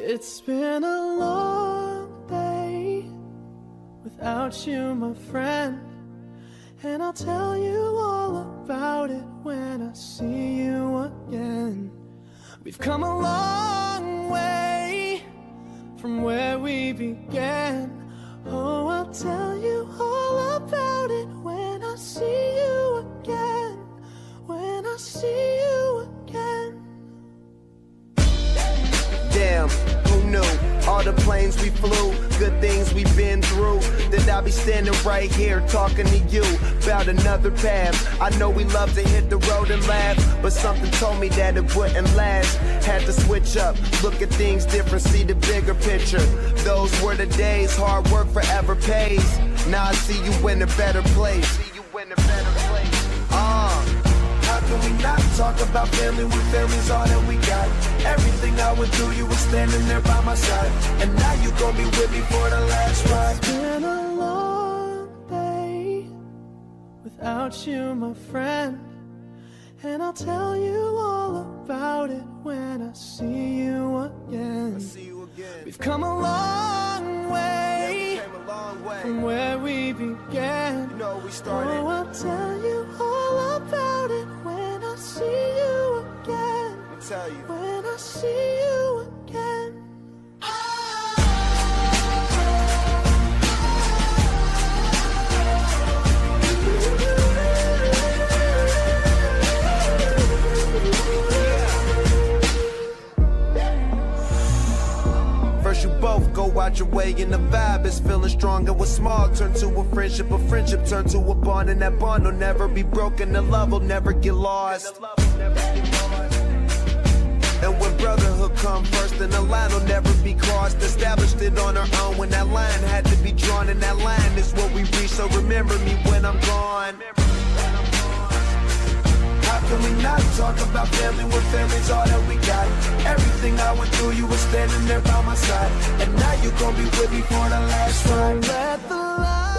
It's been a long day without you, my friend, and I'll tell you all about it when I see you again. We've come a long way from where we began. Oh, I'll tell you all about it when I see you again. When I see you again. Damn, who knew? All the planes we flew, good things we've been through, that I'll be standing right here talking to you about another path. I know we love to hit the road and laugh, but something told me that it wouldn't last. Had to switch up, look at things different, see the bigger picture. Those were the days, hard work forever pays. Now I see you in a better place. How can we not talk about family when family's all that we got? Everything I would do, you were standing there by my side, and now you gon' be with me for the last ride. It's been a long day without you, my friend, and I'll tell you all about it when I see you again. We've come a long way, from where we began. You know, we started. Oh, I'll tell you all about it when I see you again. I'll tell you. When I see you again. First you both go out your way and the vibe is feeling strong. And what's small turn to a friendship turn to a bond, and that bond will never be broken, the love will never get lost. And when brotherhood come first, then the line will never be crossed. Established it on our own when that line had to be drawn, and that line is what we reach, so remember me when I'm gone. How can we not talk about family when family's all that we got? Everything I went through, you were standing there by my side, and now you gon' be with me for the last ride. Let the light